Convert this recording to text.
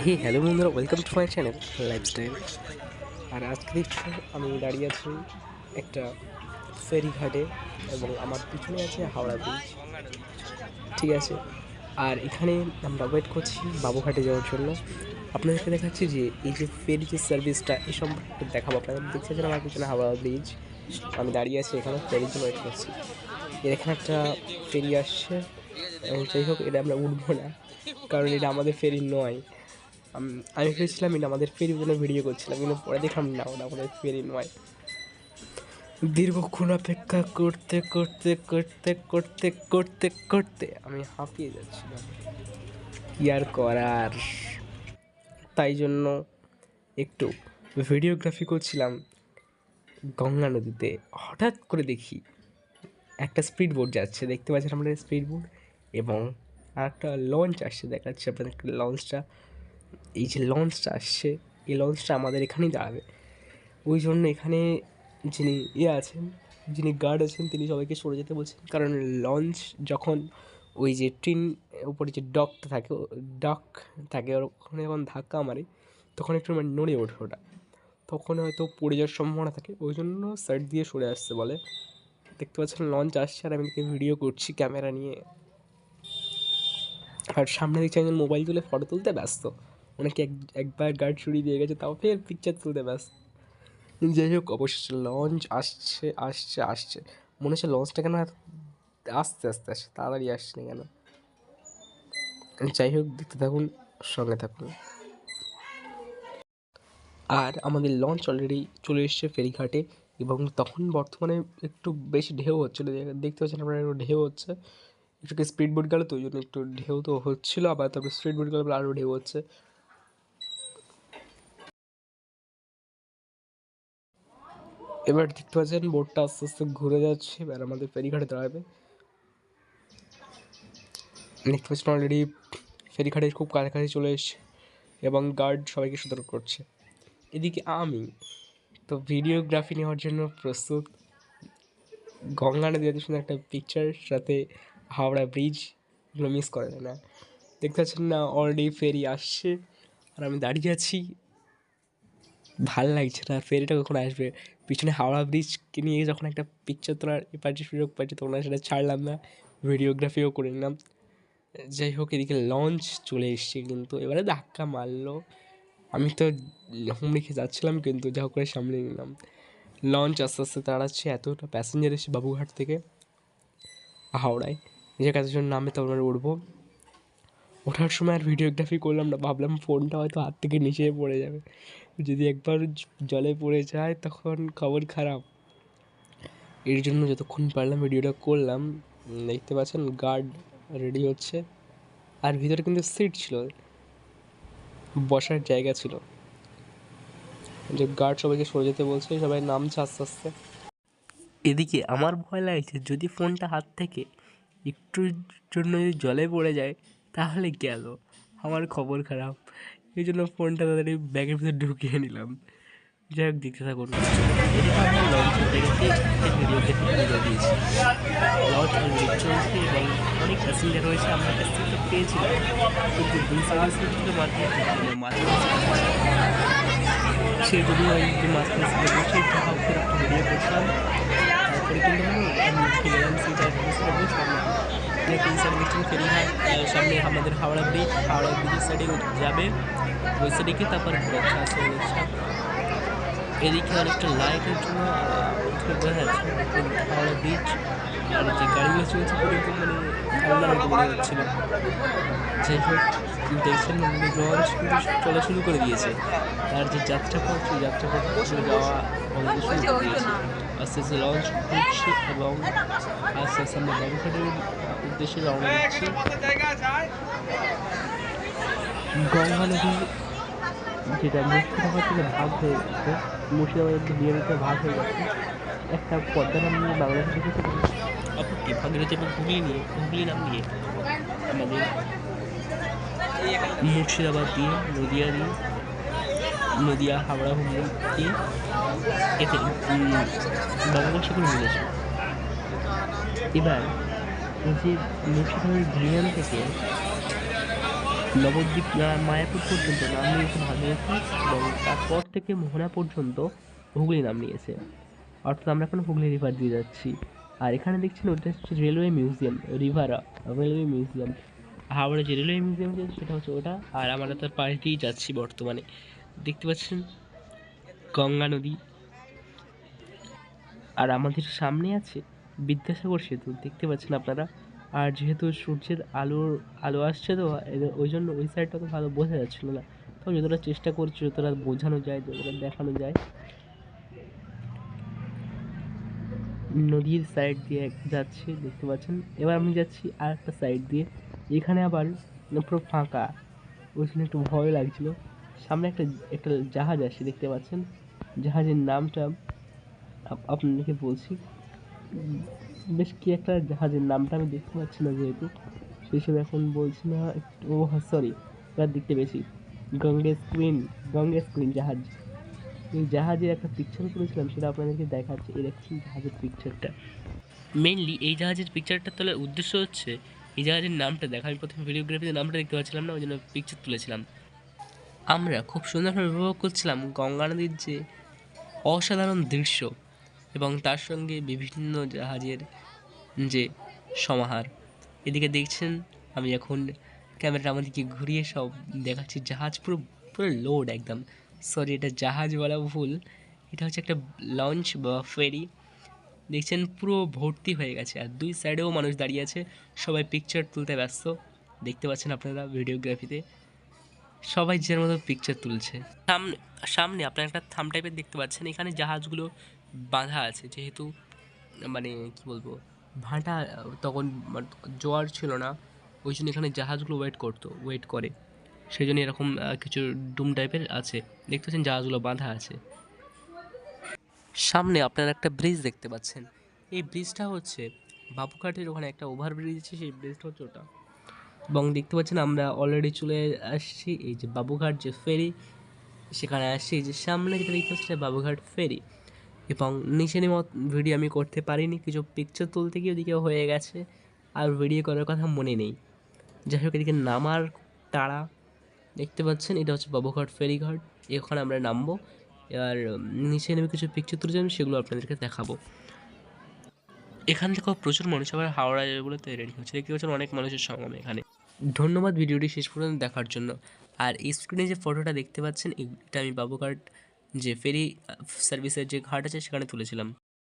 হে hello বন্ধুরা, welcome to my channel lifestyle. আর আজকে দেখছো আমি দাঁড়িয়ে আছি একটা ফেরি ঘাটে এবং আমার পিছনে আছে হাওড়া ব্রিজ। ঠিক আছে, আর এখানে আমরা ওয়েট করছি বাবুঘাটে যাওয়ার জন্য। আপনাদেরকে দেখাচ্ছি যে এই যে ফেরি যে সার্ভিসটা এই সম্পর্কে একটু দেখাবো। আপনাদের দেখতে পাচ্ছেন আমার পিছনে হাওড়া ব্রিজ, আমি দাঁড়িয়ে আছি এখানে ফেরির জন্য ওয়েট করছি। এখানে একটা ফেরি আসছে এবং যাই হোক এটা আমরা উঠবো না, কারণ এটা আমাদের ফেরি নয়। আমি ভেবেছিলাম এটা আমাদের ফেরির জন্য ভিডিও করছিলাম, কিন্তু পরে দেখলাম না, ওটা আমাদের ফেরি নয়। দীর্ঘক্ষণ অপেক্ষা করতে করতে করতে করতে করতে করতে আমি হাঁপিয়ে যাচ্ছিলাম। কি আর করার, তাই জন্য একটু ভিডিওগ্রাফি করছিলাম গঙ্গা নদীতে। হঠাৎ করে দেখি একটা স্পিড বোট যাচ্ছে, দেখতে পাচ্ছেন আপনারা স্পিড বোট, এবং আর একটা লঞ্চ আসছে, দেখাচ্ছে আপনাদের লঞ্চটা। এই যে লঞ্চটা আসছে, এই লঞ্চটা আমাদের এখানেই দাঁড়াবে। ওই জন্য এখানে যিনি আছেন, যিনি গার্ড আছেন, তিনি সবাইকে সরে যেতে বলছেন, কারণ লঞ্চ যখন ওই যে ট্রেন উপরে যে ডক থাকে ওখানে যখন ধাক্কা মারে তখন একটু মানে নড়ে ওঠে ওটা, তখন হয়তো পড়ে যাওয়ার সম্ভাবনা থাকে, ওই জন্য সাইড দিয়ে সরে আসতে বলে। দেখতে পাচ্ছেন লঞ্চ আসছে আর আমি ভিডিও করছি ক্যামেরা নিয়ে। আর সামনে দেখছি একজন মোবাইল তুলে ফটো তুলতে ব্যস্ত, ওনাকে একবার গার্ড ছুড়ি দিয়ে গেছে, তাও ফের পিকচার তুলতে ব্যস্ত। যাই হোক, অবশেষে লঞ্চ আসছে আসছে আসছে। মনে হচ্ছে লঞ্চটা কেন এত আস্তে আস্তে আসছে, তাড়াতাড়ি আসছে না কেন। যাই হোক, দেখতে থাকুন, সঙ্গে থাকুন। আর আমাদের লঞ্চ অলরেডি চলে এসছে ফেরিঘাটে, এবং তখন বর্তমানে একটু বেশি ঢেউ হচ্ছিলো, দেখতে পাচ্ছেন আপনারা, একটু ঢেউ হচ্ছে। একটু স্পিড বোট গেল তো ওই জন্য একটু ঢেউ তো হচ্ছিলো, আবার তারপরে স্পিড বোট গেলে আরও ঢেউ হচ্ছে। এবার দেখতে পাচ্ছেন বোটটা আস্তে আস্তে ঘুরে যাচ্ছে, এবার আমাদের ফেরিঘাটে দাঁড়াবে। দেখতে পাচ্ছেন অলরেডি ফেরিঘাটের খুব কাছাকাছি চলে এসছে এবং গার্ড সবাইকে সতর্ক করছে। এদিকে আমি তো ভিডিওগ্রাফি নেওয়ার জন্য প্রস্তুত। গঙ্গা নদী এত সুন্দর একটা পিকচার, সাথে হাওড়া ব্রিজ, এগুলো মিস করা যায় না। দেখতে পাচ্ছেন না, অলরেডি ফেরি আসছে আর আমি দাঁড়িয়ে আছি, ভাল লাগছে না। ফেরিটা কখন আসবে? পিছনে হাওড়া ব্রিজকে নিয়ে যখন একটা পিকচার তোলার এপার যে সুযোগ পাচ্ছি তখন সেটা ছাড়লাম না, ভিডিওগ্রাফিও করে নিলাম। যাই হোক, এদিকে লঞ্চ চলে এসছে, কিন্তু এবারে ধাক্কা মারলো। আমি তো হুমড়ি খেয়ে যাচ্ছিলাম, কিন্তু যা হোক করে সামলে নিলাম। লঞ্চ আস্তে আস্তে দাঁড়াচ্ছে, এতটা প্যাসেঞ্জার এসে বাবুঘাট থেকে হাওড়ায়, যে কাজের জন্য আমি তারপরে উঠবো। ওঠার সময় আর ভিডিওগ্রাফি করলাম না, ভাবলাম ফোনটা হয়তো হাত থেকে নিচে পড়ে যাবে, যদি একবার জলে পড়ে যায় তখন খবর খারাপ। এর জন্য যতক্ষণ পারলাম ভিডিওটা করলাম। দেখতে পাচ্ছেন গার্ড রেডি হচ্ছে, আর ভিতরে কিন্তু সিট ছিল, বসার জায়গা ছিল। যে গার্ড সবাইকে সরে যেতে বলছে, সবাই নামছে আস্তে আস্তে। এদিকে আমার ভয় লাগছে, যদি ফোনটা হাত থেকে একটুর জন্য যদি জলে পড়ে যায় তাহলে গেল, আমার খবর খারাপ। এই জন্য ফোনটা তাড়াতাড়ি ব্যাগের ভিতরে ঢুকিয়ে নিলাম। যাই হোক, দেখতে থাকুন। এদিকে আমরা লঞ্চের জায়গাতে একটা ভিডিও দিয়েছি। লঞ্চ অলরেডি চলছে এবং অনেক প্যাসেঞ্জার রয়েছে, আমরা একটা সিটটা পেয়েছিলাম, কিন্তু দুই সাইডের সিট ছিল মাঝখানে সেই জন্য একটু মাঝখানে সিটে বসে একটু হাফ করে একটা ভিডিও করছিলাম। তারপরে কিন্তু আমি উঠে গেলাম সিটে, সিটে বসলাম না। তিন সাইডে দেখছেন ফেরিঘাট, সামনে আমাদের হাওড়া ব্রিজের সাইডে যাবে, ওই সাইডে গিয়ে তারপরে ঘোরাচ্ছে আসে রিক্সা। এদিকে অনেকটা লাইটের জন্য বোঝা যাচ্ছে হাওড়া ব্রিজ, আর যে গাড়িগুলো চলছে পুরো মানে ঠান্ডার মতো মনে হচ্ছিল। যাই হোক, দেখছেন লঞ্চ কিন্তু চলা শুরু করে দিয়েছে, তার যে যাত্রাপথ সেই যাত্রাপথ যাওয়া শুরু করে দিয়েছে। আস্তে আস্তে লঞ্চ ঘুরছে এবং আস্তে আস্তে আমরা বাবুঘাটের উদ্দেশ্যে রওনা দিচ্ছি। গঙ্গা নদী যেটা মুর্শিদাবাদ থেকে ভাগ হয়ে গেছে, মুর্শিদাবাদের বিহারিতে ভাগ হয়ে গেছে, একটা পদ্মা নাম নিয়ে বাংলাদেশে থেকে অপরটি ভাগীরথী এবং হুগলি নাম নিয়ে আমাদের মুর্শিদাবাদ দিয়ে নদিয়া হাওড়া হুগলি দিয়ে এতে বঙ্গোপসাগর করে মিলেছে। এবার যে মুর্শিদাবাদের বিহান থেকে নবদ্বীপ মায়াপুর পর্যন্ত নাম নিয়েছে ভাগীরথী, এবং তারপর থেকে মোহনা পর্যন্ত হুগলি নাম নিয়েছে। অর্থাৎ আমরা এখন হুগলি রিভার দিয়ে যাচ্ছি। আর এখানে দেখছেন ওটা হচ্ছে রেলওয়ে মিউজিয়াম, রিভারা রেলওয়ে মিউজিয়াম। হাওড়া যে রেলওয়ে মিউজিয়াম সেটা হচ্ছে ওটা। আর আমরা তার পাশ দিয়েই যাচ্ছি বর্তমানে। দেখতে পাচ্ছেন গঙ্গা নদী। আর আমাদের সামনে আছে বিদ্যাসাগর সেতু, দেখতে পাচ্ছেন আপনারা। আর যেহেতু সূর্যের আলো আসছে, তো ওই জন্য ওই সাইডটা তো ভালো বোঝা যাচ্ছিল না। তো যতটা চেষ্টা করছি, যতটা বোঝানো যায়, যতটা দেখানো যায়, নদীর সাইড দিয়ে যাচ্ছি, দেখতে পাচ্ছেন। এবার আমি যাচ্ছি আর একটা সাইড দিয়ে। এখানে আবার পুরো ফাঁকা, ওই জন্য একটু ভয় লাগছিল। সামনে একটা একটা জাহাজ আসছে, দেখতে পাচ্ছেন। জাহাজের নামটা আপনাদেরকে বলছি। বেশ কি একটা জাহাজের নামটা আমি দেখতে পাচ্ছি না, যেহেতু সেই হিসেবে এখন বলছি না। ও হ্যাঁ, সরি, এবার দেখতে পেয়েছি। গঙ্গেস কুইন জাহাজ। এই জাহাজের একটা পিকচার করেছিলাম, সেটা আপনাদেরকে দেখাচ্ছি। এই দেখছেন জাহাজের পিকচারটা। মেইনলি এই জাহাজের পিকচারটা তোলার উদ্দেশ্য হচ্ছে এই জাহাজের নামটা দেখা। আমি প্রথমে ভিডিওগ্রাফিতে নামটা দেখতে পাচ্ছিলাম না, ওই জন্য পিকচার তুলেছিলাম। আমরা খুব সুন্দরভাবে উপভোগ করছিলাম গঙ্গা নদীর যে অসাধারণ দৃশ্য, এবং তার সঙ্গে বিভিন্ন জাহাজের যে সমাহার। এদিকে দেখছেন আমি এখন ক্যামেরাটা আমাদেরকে ঘুরিয়ে সব দেখাচ্ছি। জাহাজ পুরো পুরো লোড একদম। সরি, এটা জাহাজ বলা ভুল, এটা হচ্ছে একটা লঞ্চ বা ফেরি। দেখছেন পুরো ভর্তি হয়ে গেছে, আর দুই সাইডেও মানুষ দাঁড়িয়ে আছে, সবাই পিকচার তুলতে ব্যস্ত। দেখতে পাচ্ছেন আপনারা ভিডিওগ্রাফিতে সবাই যে মতো পিকচার তুলছে। সামনে সামনে আপনারা একটা থাম টাইপের দেখতে পাচ্ছেন। এখানে জাহাজগুলো বাঁধা আছে, যেহেতু মানে কি বলবো, ভাটা তখন জোয়ার ছিল না, ওই জন্য এখানে জাহাজগুলো ওয়েট করে, সেই জন্য এরকম কিছু ডুম টাইপের আছে। দেখতে পাচ্ছেন জাহাজগুলো বাঁধা আছে। সামনে আপনারা একটা ব্রিজ দেখতে পাচ্ছেন। এই ব্রিজটা হচ্ছে বাবুঘাটের ওখানে একটা ওভারব্রিজ আছে, সেই ব্রিজটা হচ্ছে ওটা। এবং দেখতে পাচ্ছেন আমরা অলরেডি চলে আসছি এই যে বাবুঘাট যে ফেরি, সেখানে আসছি। যে সামনে যেটা দেখতে পাচ্ছি সেটা বাবুঘাট ফেরি। এবং নিচে নেমে ভিডিও আমি করতে পারিনি, কিছু পিকচার তুলতে গিয়ে ওদিকে হয়ে গেছে, আর ভিডিও করার কথা মনে নেই। যাই হোক, এদিকে নামার তাড়া। দেখতে পাচ্ছেন এটা হচ্ছে বাবুঘাট ফেরিঘাট, এখানে আমরা নামবো। এবার নিচে নেমে কিছু পিকচার তুলেছি, আমি সেগুলো আপনাদেরকে দেখাবো। এখান থেকেও প্রচুর মানুষ আবার হাওড়া এগুলোতে রেডি হচ্ছে, দেখতে পাচ্ছেন অনেক মানুষের সমাগম এখানে। ধন্যবাদ ভিডিওটি শেষ পর্যন্ত দেখার জন্য। আর স্ক্রিনে যে ফটোটা দেখতে পাচ্ছেন, এটা আমি বাবুঘাট যে ফেরি সার্ভিসের যে ঘাট আছে সেখানে তুলেছিলাম।